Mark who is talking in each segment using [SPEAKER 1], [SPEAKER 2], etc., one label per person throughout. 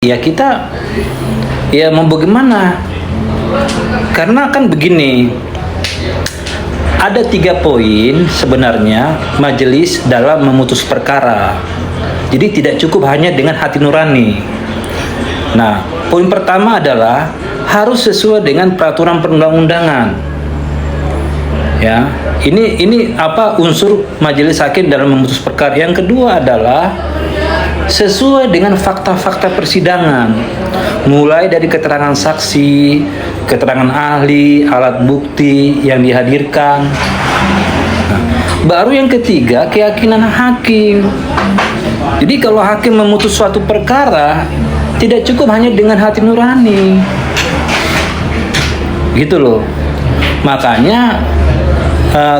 [SPEAKER 1] ya kita ya mau bagaimana? Karena kan begini, ada 3 poin sebenarnya majelis dalam memutus perkara. Jadi tidak cukup hanya dengan hati nurani. Nah, poin pertama adalah harus sesuai dengan peraturan perundang-undangan. Ya, ini apa unsur majelis hakim dalam memutus perkara. Yang kedua adalah sesuai dengan fakta-fakta persidangan, mulai dari keterangan saksi, keterangan ahli, alat bukti yang dihadirkan. Nah, baru yang ketiga, keyakinan hakim. Jadi kalau hakim memutus suatu perkara, tidak cukup hanya dengan hati nurani, gitu loh. Makanya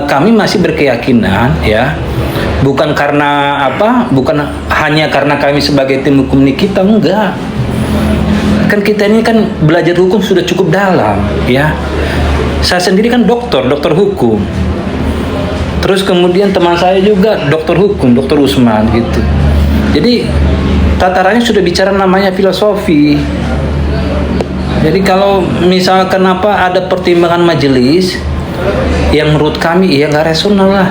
[SPEAKER 1] kami masih berkeyakinan, ya, bukan karena apa, bukan hanya karena kami sebagai tim hukum Nikita, enggak. Kan kita ini kan belajar hukum sudah cukup dalam, ya. Saya sendiri kan dokter hukum. Terus kemudian teman saya juga dokter hukum, Dokter Usman gitu. Jadi tatarannya sudah bicara namanya filosofi. Jadi kalau misalkan apa ada pertimbangan majelis yang menurut kami ya nggak rasional lah,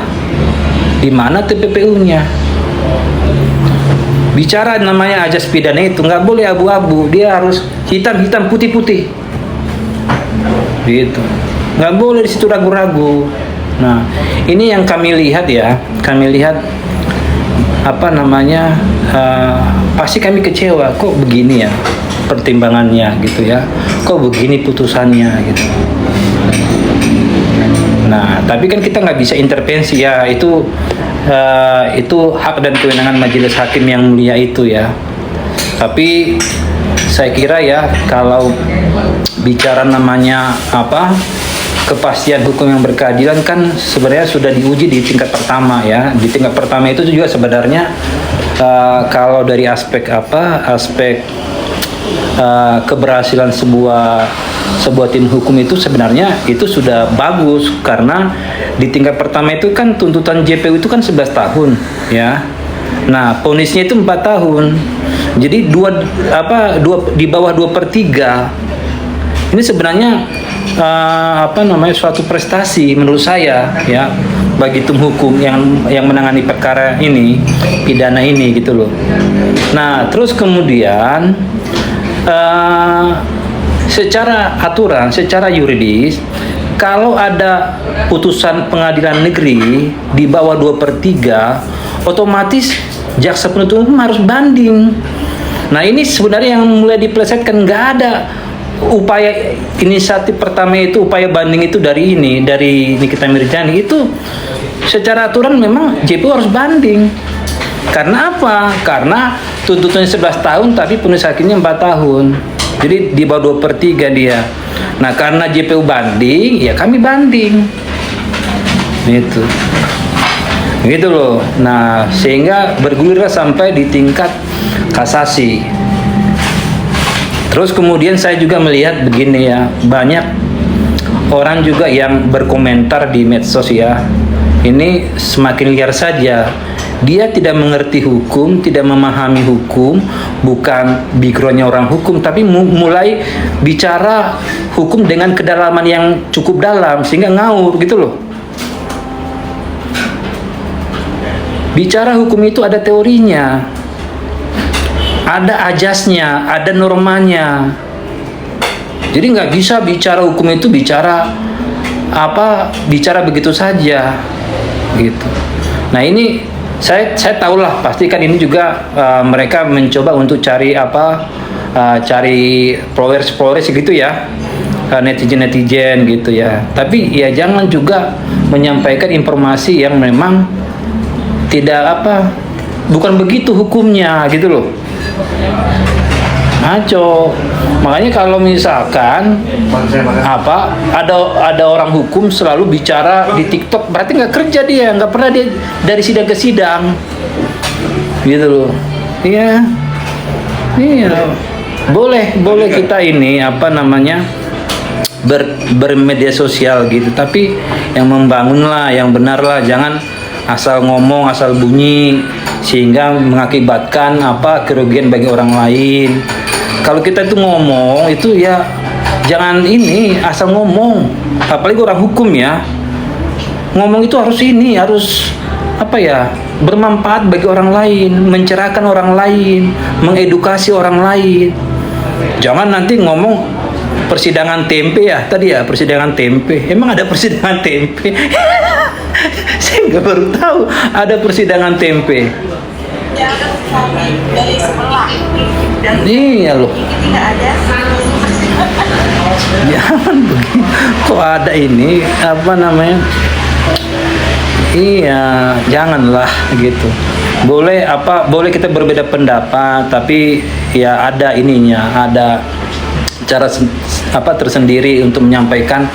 [SPEAKER 1] di mana TPPU-nya? Bicara namanya ajas pidana itu nggak boleh abu-abu, dia harus hitam-hitam putih-putih, gitu. Nggak boleh di situ ragu-ragu. Nah, ini yang kami lihat ya, kami lihat apa namanya, pasti kami kecewa, kok begini ya pertimbangannya gitu ya, kok begini putusannya gitu. Nah, tapi kan kita nggak bisa intervensi ya, itu hak dan kewenangan majelis hakim yang mulia itu ya. Tapi saya kira ya, kalau bicara namanya apa kepastian hukum yang berkeadilan kan sebenarnya sudah diuji di tingkat pertama ya. Di tingkat pertama itu juga sebenarnya kalau dari aspek keberhasilan sebuah tim hukum itu sebenarnya itu sudah bagus, karena di tingkat pertama itu kan tuntutan JPU itu kan 11 tahun ya. Nah, vonisnya itu 4 tahun. Jadi di bawah 2/3. Ini sebenarnya suatu prestasi menurut saya ya bagi tim hukum yang menangani perkara ini, pidana ini gitu loh. Nah, terus kemudian secara aturan, secara yuridis, kalau ada putusan pengadilan negeri di bawah 2/3, otomatis jaksa penuntut umum harus banding. Nah, ini sebenarnya yang mulai dipelesetkan, nggak ada upaya inisiatif pertama itu, upaya banding itu dari Nikita Mirzani itu secara aturan memang JPU harus banding. Karena apa? Karena tuntutannya 11 tahun tapi vonis hakimnya 4 tahun. Jadi di bawah 2/3 dia. Nah, karena JPU banding, ya kami banding. Gitu loh. Nah, sehingga bergulirlah sampai di tingkat kasasi. Terus kemudian saya juga melihat begini ya, banyak orang juga yang berkomentar di medsos ya. Ini semakin liar saja. Dia tidak mengerti hukum, tidak memahami hukum, bukan backgroundnya orang hukum, tapi mulai bicara hukum dengan kedalaman yang cukup dalam sehingga ngawur gitu loh. Bicara hukum itu ada teorinya, ada ajasnya, ada normanya. Jadi nggak bisa bicara hukum itu bicara begitu saja gitu. Nah, ini saya tahulah pasti kan ini juga mereka mencoba untuk cari cari followers gitu ya, netizen gitu ya. Tapi ya jangan juga menyampaikan informasi yang memang tidak bukan begitu hukumnya gitu loh. Ngaco. Makanya kalau misalkan ada orang hukum selalu bicara di TikTok, berarti nggak kerja dia, nggak pernah dia dari sidang ke sidang, gitu loh. Iya, boleh kita ini bermedia sosial gitu, tapi yang membangun lah, yang benar lah, jangan asal ngomong, asal bunyi sehingga mengakibatkan kerugian bagi orang lain. Kalau kita itu ngomong itu ya jangan ini asal ngomong, apalagi orang hukum ya. Ngomong itu harus ini, harus apa ya, bermanfaat bagi orang lain, mencerahkan orang lain, mengedukasi orang lain. Jangan nanti ngomong persidangan tempe ya, tadi ya persidangan tempe. Emang ada persidangan tempe? Saya nggak baru tahu ada persidangan tempe.
[SPEAKER 2] Dari sebelah.
[SPEAKER 1] Iya loh.
[SPEAKER 2] Tidak ada.
[SPEAKER 1] Jangan begini. Kok ada ini apa namanya? Iya, janganlah gitu. Boleh kita berbeda pendapat, tapi ya ada ininya, ada cara tersendiri untuk menyampaikan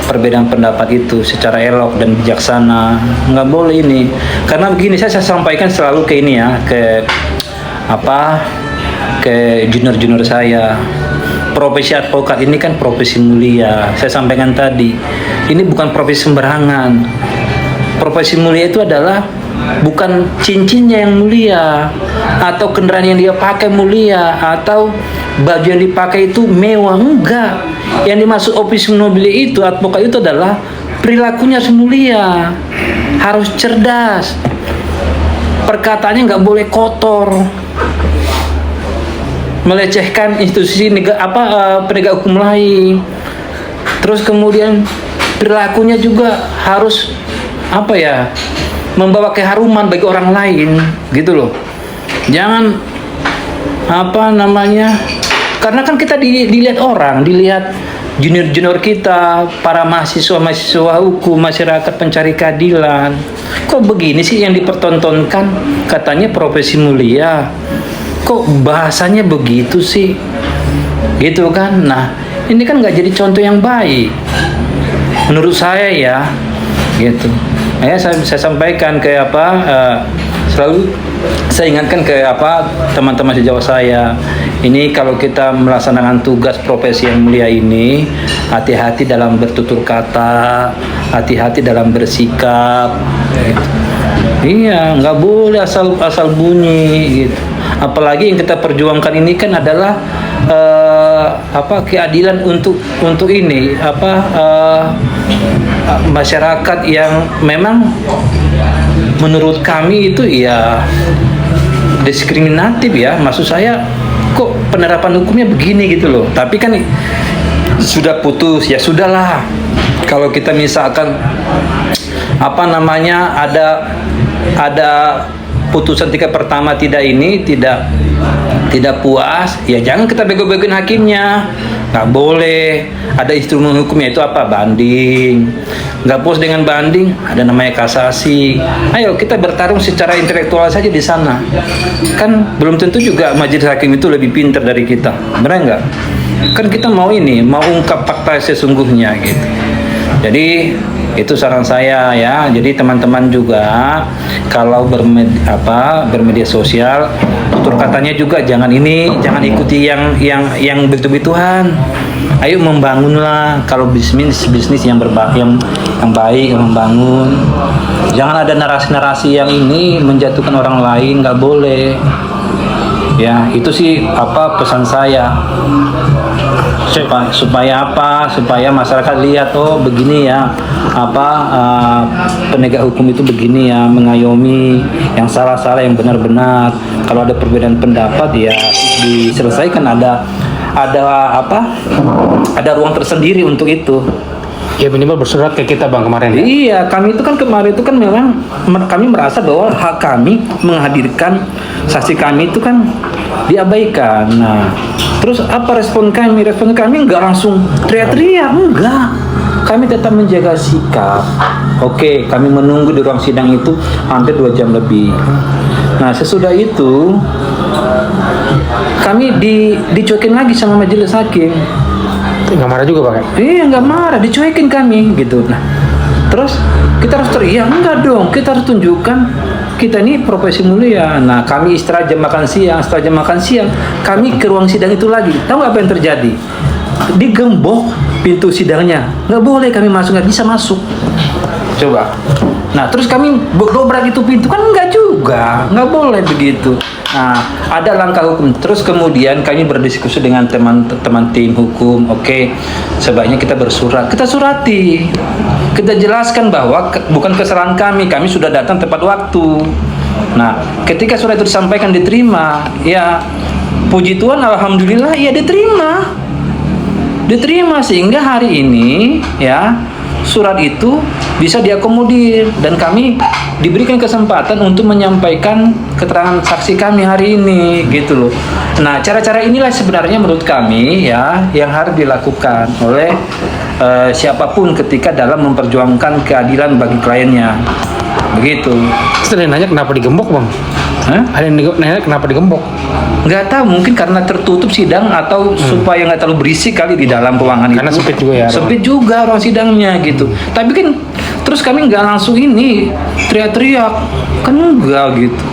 [SPEAKER 1] perbedaan pendapat itu secara elok dan bijaksana. Nggak boleh ini. Karena begini, saya sampaikan selalu ke ini ya, ke junior saya. Profesi advokat ini kan profesi mulia. Saya sampaikan tadi, ini bukan profesi sembarangan. Profesi mulia itu adalah bukan cincinnya yang mulia, atau kendaraan yang dia pakai mulia, atau baju yang dipakai itu mewah. Enggak. Yang dimaksud office mulia itu, advokat itu adalah perilakunya harus mulia, harus cerdas, perkataannya nggak boleh kotor, melecehkan institusi penegak hukum lain. Terus kemudian perilakunya juga harus membawa keharuman bagi orang lain, gitu loh. Jangan karena kan kita dilihat orang, dilihat junior-junior kita, para mahasiswa hukum, masyarakat pencari keadilan. Kok begini sih yang dipertontonkan? Katanya profesi mulia. Kok bahasanya begitu sih, gitu kan? Nah, ini kan nggak jadi contoh yang baik menurut saya ya, gitu. Saya sampaikan ke selalu saya ingatkan ke teman-teman sejawat saya. Ini kalau kita melaksanakan tugas profesi yang mulia ini, hati-hati dalam bertutur kata, hati-hati dalam bersikap, gitu. Iya, nggak boleh asal bunyi, gitu. Apalagi yang kita perjuangkan ini kan adalah keadilan untuk ini masyarakat yang memang menurut kami itu ya diskriminatif ya. Maksud saya, kok penerapan hukumnya begini gitu loh. Tapi kan sudah putus, ya sudahlah. Kalau kita misalkan ada putusan tingkat pertama tidak puas, ya jangan kita bego-begoin hakimnya. Nggak boleh. Ada instrumen hukumnya itu banding. Nggak puas dengan banding, ada namanya kasasi. Ayo kita bertarung secara intelektual saja di sana. Kan belum tentu juga majelis hakim itu lebih pintar dari kita, benar nggak? Kan kita mau ungkap fakta sesungguhnya gitu. Jadi itu saran saya ya. Jadi teman-teman juga kalau bermedia sosial, tutur katanya juga jangan ikuti yang begitu-begituan. Ayo membangunlah. Kalau bisnis yang baik, yang membangun. Jangan ada narasi-narasi yang ini menjatuhkan orang lain, nggak boleh. Ya, itu sih pesan saya. Supaya masyarakat lihat, oh begini ya penegak hukum itu begini ya, mengayomi yang salah-salah, yang benar-benar. Kalau ada perbedaan pendapat ya diselesaikan, ada ruang tersendiri untuk itu.
[SPEAKER 3] Ya minimal bersurat ke kita Bang kemarin ya?
[SPEAKER 1] Iya, kami itu kan kemarin itu kan memang kami merasa bahwa hak kami menghadirkan saksi kami itu kan diabaikan. Nah, terus apa respon kami? Respon kami nggak langsung teriak-teriak, enggak. Kami tetap menjaga sikap. Oke, kami menunggu di ruang sidang itu hampir 2 jam lebih. Nah, sesudah itu kami dicuekin lagi sama majelis hakim.
[SPEAKER 3] Nggak marah juga Bang?
[SPEAKER 1] Iya, nggak marah, dicuekin kami gitu. Nah, terus kita harus teriak? Enggak dong, kita harus tunjukkan kita ini profesi mulia. Nah, kami istirahat jam makan siang. Setelah jam makan siang, kami ke ruang sidang itu lagi. Tahu nggak apa yang terjadi? Digembok pintu sidangnya. Nggak boleh kami masuk, nggak bisa masuk. Coba. Nah, terus kami dobrak itu pintu, kan enggak juga. juga, nggak boleh begitu. Nah, ada langkah hukum. Terus kemudian kami berdiskusi dengan teman-teman tim hukum. Oke, sebaiknya kita bersurat. Kita surati. Kita jelaskan bahwa bukan kesalahan kami sudah datang tepat waktu. Nah, ketika surat itu disampaikan diterima, ya puji Tuhan, alhamdulillah, ya diterima sehingga hari ini ya surat itu bisa diakomodir dan kami diberikan kesempatan untuk menyampaikan keterangan saksi kami hari ini gitu loh. Nah, cara-cara inilah sebenarnya menurut kami ya yang harus dilakukan oleh siapapun ketika dalam memperjuangkan keadilan bagi kliennya. Begitu.
[SPEAKER 3] Terus ada yang nanya kenapa digembok, Bang?
[SPEAKER 1] Hah?
[SPEAKER 3] Ada yang nanya kenapa digembok?
[SPEAKER 1] Nggak tahu, mungkin karena tertutup sidang atau supaya nggak terlalu berisik kali di dalam ruangan
[SPEAKER 3] Karena
[SPEAKER 1] itu.
[SPEAKER 3] sempit juga ya.
[SPEAKER 1] Sempit juga ruang sidangnya gitu. Tapi kan terus kami nggak langsung ini teriak-teriak, kan enggak gitu.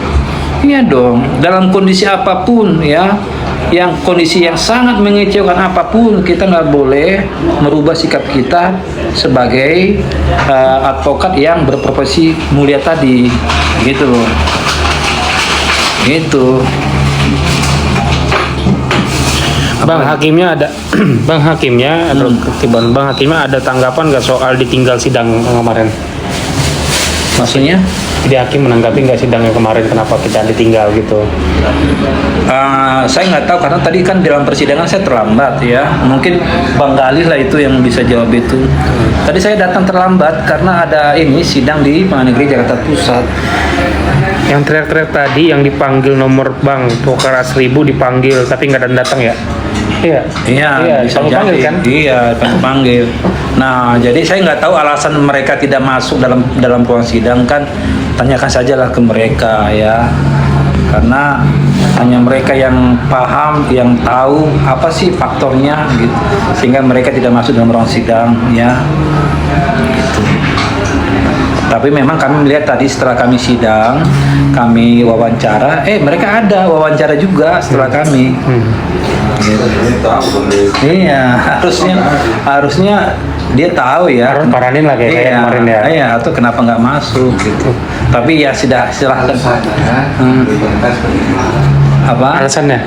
[SPEAKER 1] Iya dong. Dalam kondisi apapun ya, yang kondisi yang sangat mengecewakan apapun, kita nggak boleh merubah sikap kita sebagai advokat yang berprofesi mulia tadi, gitu loh. Gitu.
[SPEAKER 3] Bang hakimnya ada Bang hakimnya atau ketiban Bang hakimnya ada tanggapan nggak soal ditinggal sidang kemarin?
[SPEAKER 1] Maksudnya?
[SPEAKER 3] Jadi hakim menanggapi nggak sidangnya kemarin kenapa kita ditinggal gitu?
[SPEAKER 1] Saya nggak tahu karena tadi kan dalam persidangan saya terlambat ya. Mungkin Bang Galih lah itu yang bisa jawab itu. Tadi saya datang terlambat karena ada ini sidang di Pengadilan Negeri Jakarta Pusat.
[SPEAKER 3] Yang teriak-teriak tadi yang dipanggil nomor Bang Pokara 1000 dipanggil tapi nggak datang ya? Iya.
[SPEAKER 1] Iya, bisa
[SPEAKER 3] dipanggil
[SPEAKER 1] jadi.
[SPEAKER 3] kan?
[SPEAKER 1] Iya, panggil. Nah, jadi saya nggak tahu alasan mereka tidak masuk dalam ruang sidang kan. Tanyakan sajalah ke mereka ya. Karena hanya mereka yang paham, yang tahu apa sih faktornya gitu. Sehingga mereka tidak masuk dalam ruang sidang ya. Gitu. Tapi memang kami melihat tadi setelah kami sidang, kami wawancara, mereka ada wawancara juga setelah kami. Gitu. Iya, harusnya dia tahu ya.
[SPEAKER 3] Harus paranin lah kayak kemarin ya.
[SPEAKER 1] Iya, atau kenapa nggak masuk gitu. Tapi ya silahkan. Apa?
[SPEAKER 3] Alasannya?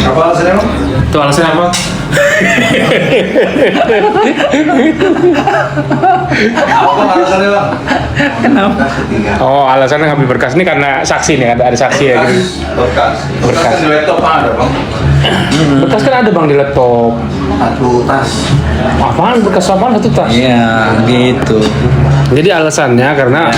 [SPEAKER 2] Apa alasannya, Bang?
[SPEAKER 3] Itu alasannya apa?
[SPEAKER 2] Apa alasannya, Bang?
[SPEAKER 1] Kenapa?
[SPEAKER 3] Oh, alasannya ngambil berkas ini karena saksi nih, ada saksi ya gitu.
[SPEAKER 2] Berkas kan di laptop ada, Bang.
[SPEAKER 3] Berkas kan ada Bang di laptop.
[SPEAKER 2] Satu tas.
[SPEAKER 3] Apaan berkas apaan satu tas?
[SPEAKER 1] Iya, gitu.
[SPEAKER 3] Jadi alasannya karena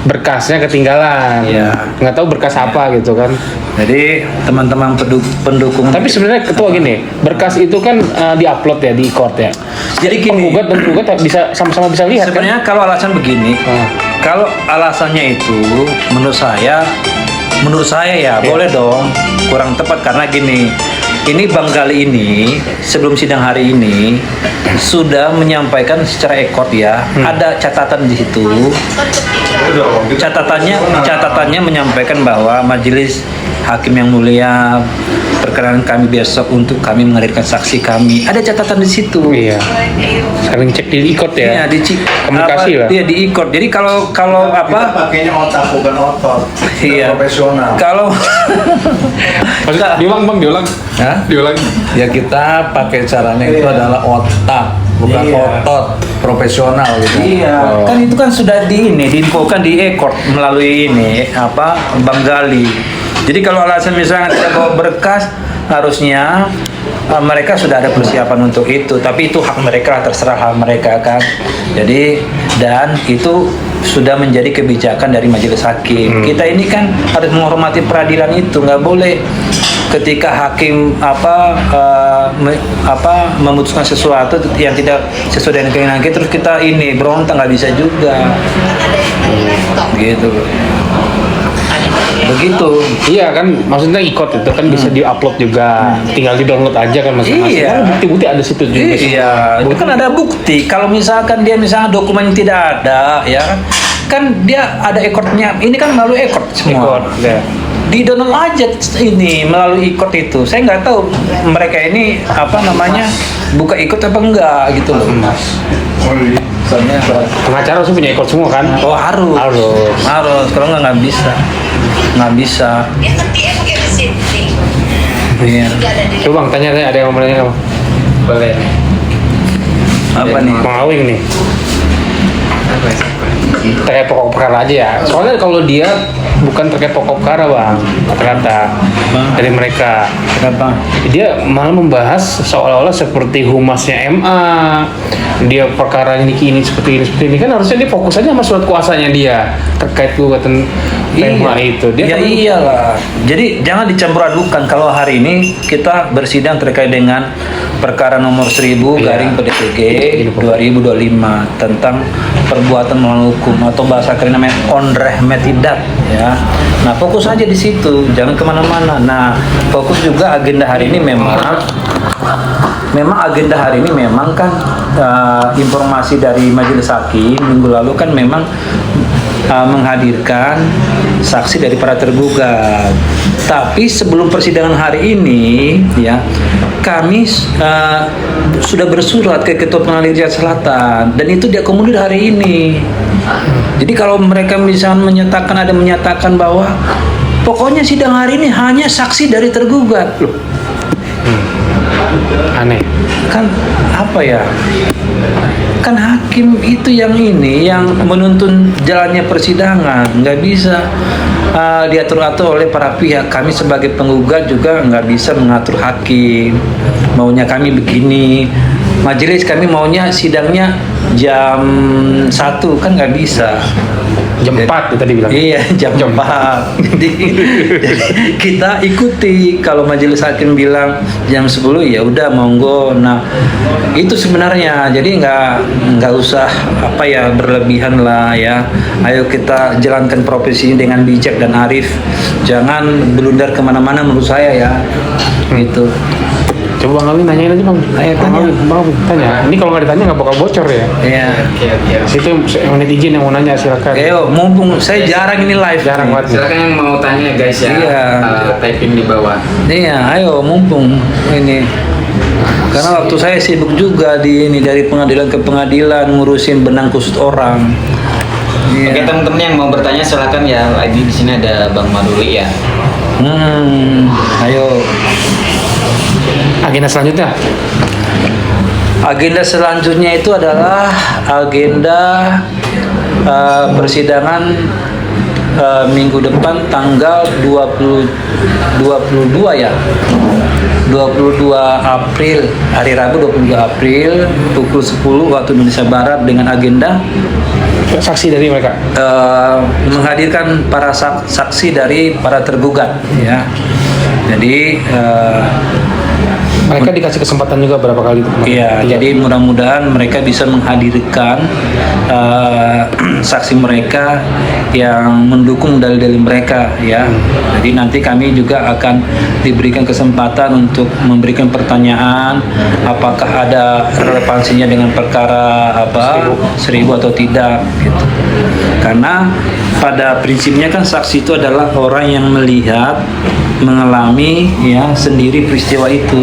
[SPEAKER 3] berkasnya ketinggalan.
[SPEAKER 1] Iya.
[SPEAKER 3] Nggak tahu berkas apa gitu kan.
[SPEAKER 1] Jadi teman-teman pendukung.
[SPEAKER 3] Tapi sebenarnya ketua gini, berkas itu kan diupload ya di court ya.
[SPEAKER 1] Jadi gini.
[SPEAKER 3] Penggugat dan penggugat bisa sama-sama bisa lihat kan.
[SPEAKER 1] Sebenarnya kalau alasan begini, kalau alasannya itu menurut saya ya boleh dong, kurang tepat karena gini. Ini Bang Gali ini sebelum sidang hari ini sudah menyampaikan secara ekor ya, ada catatan di situ. Catatannya menyampaikan bahwa majelis hakim yang mulia perkenan kami besok untuk kami menghadirkan saksi kami. Ada catatan di situ.
[SPEAKER 3] Iya. Saling cek di ikut ya.
[SPEAKER 1] Iya,
[SPEAKER 3] komunikasi lah.
[SPEAKER 1] Iya, di ikut. Jadi kalau
[SPEAKER 2] Kita
[SPEAKER 1] apa?
[SPEAKER 2] pakainya otak bukan otot.
[SPEAKER 1] Iya.
[SPEAKER 2] Profesional.
[SPEAKER 1] Kalau
[SPEAKER 3] Diulang.
[SPEAKER 4] Ya,
[SPEAKER 3] Diulang.
[SPEAKER 4] ya kita pakai caranya itu adalah otak, bukan
[SPEAKER 1] Iya.
[SPEAKER 4] otot, profesional gitu.
[SPEAKER 1] Iya,
[SPEAKER 4] Oh.
[SPEAKER 1] kan itu kan sudah diinfokan di ekor melalui ini apa Bang Gali. Jadi kalau alasan misalnya tidak bawa berkas, harusnya mereka sudah ada persiapan untuk itu. Tapi itu hak mereka, terserah hak mereka kan. Jadi dan itu sudah menjadi kebijakan dari majelis hakim. Kita ini kan harus menghormati peradilan itu, nggak boleh ketika hakim memutuskan sesuatu yang tidak sesuai dengan keinginan kita terus kita ini berontak, nggak bisa juga gitu begitu.
[SPEAKER 3] Iya kan, maksudnya ikut itu kan bisa diupload juga, tinggal di download aja kan masing-masing.
[SPEAKER 1] Iya.
[SPEAKER 3] Kan bukti-bukti ada situ juga.
[SPEAKER 1] Iya, itu kan ada bukti. Kalau misalkan dia misalnya dokumen tidak ada, ya kan dia ada ekornya. Ini kan melalui ekor semua.
[SPEAKER 3] Ikut, ya.
[SPEAKER 1] di download aja ini melalui ikut itu. Saya nggak tahu mereka ini apa namanya buka ikut apa enggak gitu loh. Soalnya
[SPEAKER 3] Pengacara harus punya ikut semua kan?
[SPEAKER 1] oh harus kalau nggak bisa iya.
[SPEAKER 3] Coba Bang, tanya ada yang mau bertanya kamu?
[SPEAKER 5] Boleh.
[SPEAKER 1] Apa nih
[SPEAKER 3] Mengawing nih.
[SPEAKER 5] Apa ya?
[SPEAKER 3] Terkait pokok perkara aja ya. Soalnya kalau dia bukan terkait pokok perkara Bang, kata-kata dari mereka.
[SPEAKER 1] kenapa
[SPEAKER 3] Dia malah membahas seolah-olah seperti humasnya MA. Dia perkara ini seperti ini kan harusnya dia fokus aja sama surat kuasanya dia terkait gugatan MA itu. Dia
[SPEAKER 1] ya
[SPEAKER 3] kan
[SPEAKER 1] iyalah. Jadi jangan dicampur adukan kalau hari ini kita bersidang terkait dengan perkara nomor 1000 garing PDTG 2025 tentang perbuatan melawan hukum atau bahasa keren namanya onreh metidak ya. Nah fokus aja di situ, jangan kemana-mana. Nah fokus juga agenda hari ini memang agenda hari ini memang kan informasi dari Majelis Hakim minggu lalu kan memang menghadirkan saksi dari para tergugat. Tapi sebelum persidangan hari ini ya kami sudah bersurat ke Ketua Pengadilan Negeri Selatan dan itu diakomodir hari ini. Jadi kalau mereka misalnya menyatakan bahwa pokoknya sidang hari ini hanya saksi dari tergugat. Loh,
[SPEAKER 3] aneh.
[SPEAKER 1] kan apa ya? Kan hakim itu yang menuntun jalannya persidangan, nggak bisa diatur-atur oleh para pihak. Kami sebagai penggugat juga nggak bisa mengatur hakim. Maunya kami begini, majelis kami maunya sidangnya jam 1 kan nggak bisa.
[SPEAKER 3] Jam 4 tadi bilang.
[SPEAKER 1] Iya, jam 4. Jadi kita ikuti. Kalau majelis hakim bilang jam 10 ya udah monggo. Nah, itu sebenarnya. Jadi nggak usah berlebihan lah ya. Ayo kita jalankan profesi ini dengan bijak dan arif. Jangan belundar kemana-mana menurut saya ya. Gitu.
[SPEAKER 3] Coba Bang Ali nanyain aja Bang.
[SPEAKER 1] Ayo, tanya.
[SPEAKER 3] Bang, tanya. Ini kalau nggak ditanya nggak bakal bocor ya.
[SPEAKER 1] Iya.
[SPEAKER 5] Oke.
[SPEAKER 3] Situ yang netizen yang mau nanya silakan.
[SPEAKER 1] Ayo, mumpung saya jarang ini live.
[SPEAKER 3] Jarang banget.
[SPEAKER 5] Silakan yang mau tanya guys ya.
[SPEAKER 1] Iya.
[SPEAKER 5] Typing di bawah.
[SPEAKER 1] Iya, ayo mumpung ini. Karena waktu saya sibuk juga dari pengadilan ke pengadilan ngurusin benang kusut orang.
[SPEAKER 5] Oke teman-teman yang mau bertanya silakan ya. Di sini ada Bang Maduli ya.
[SPEAKER 1] Ayo.
[SPEAKER 3] Agenda selanjutnya.
[SPEAKER 1] Agenda selanjutnya itu adalah agenda persidangan minggu depan tanggal 22 ya. 22 April, hari Rabu 22 April pukul 10 waktu Indonesia Barat dengan agenda
[SPEAKER 3] Saksi dari mereka.
[SPEAKER 1] menghadirkan para saksi dari para tergugat ya. Jadi
[SPEAKER 3] Mereka dikasih kesempatan juga berapa kali itu?
[SPEAKER 1] iya, jadi mudah-mudahan mereka bisa menghadirkan saksi mereka yang mendukung dalil-dalil mereka ya. Jadi nanti kami juga akan diberikan kesempatan untuk memberikan pertanyaan apakah ada relevansinya dengan perkara 1000 atau tidak gitu. Karena pada prinsipnya kan saksi itu adalah orang yang melihat, mengalami ya sendiri peristiwa itu.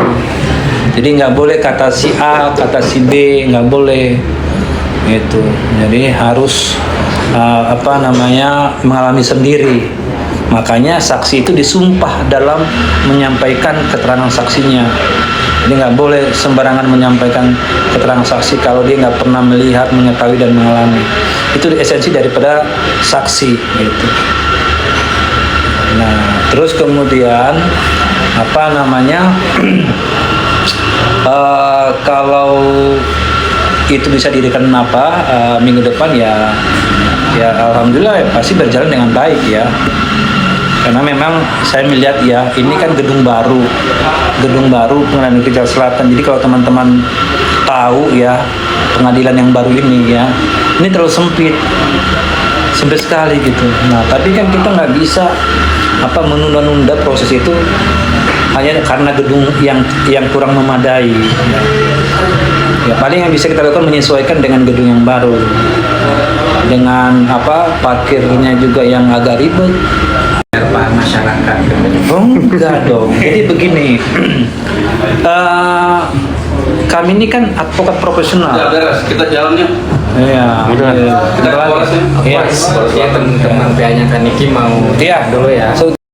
[SPEAKER 1] Jadi nggak boleh kata si A, kata si B, nggak boleh gitu. Jadi harus mengalami sendiri. Makanya saksi itu disumpah dalam menyampaikan keterangan saksinya. Jadi nggak boleh sembarangan menyampaikan keterangan saksi kalau dia nggak pernah melihat, mengetahui dan mengalami. Itu esensi daripada saksi gitu. Nah, terus kemudian kalau itu bisa didirikan minggu depan ya alhamdulillah ya, pasti berjalan dengan baik ya. Karena memang saya melihat ya ini kan gedung baru Pengadilan Negeri Jakarta Selatan. Jadi kalau teman-teman tahu ya pengadilan yang baru ini ya, ini terlalu sempit sekali gitu. Nah tapi kan kita nggak bisa menunda-nunda proses itu hanya karena gedung yang kurang memadai. Ya paling yang bisa kita lakukan menyesuaikan dengan gedung yang baru, dengan parkirnya juga yang agak ribet.
[SPEAKER 5] Air panas. masyarakat.
[SPEAKER 1] Oh, enggak dong. Jadi begini, kami ini kan advokat profesional.
[SPEAKER 2] Ya beres, kita jalannya.
[SPEAKER 1] Iya.
[SPEAKER 3] Udah.
[SPEAKER 1] Iya.
[SPEAKER 2] Kita keluar sih.
[SPEAKER 1] Iya.
[SPEAKER 5] Ya teman-teman PA-nya kan Niki mau
[SPEAKER 1] Iya.
[SPEAKER 5] dulu ya.
[SPEAKER 1] So,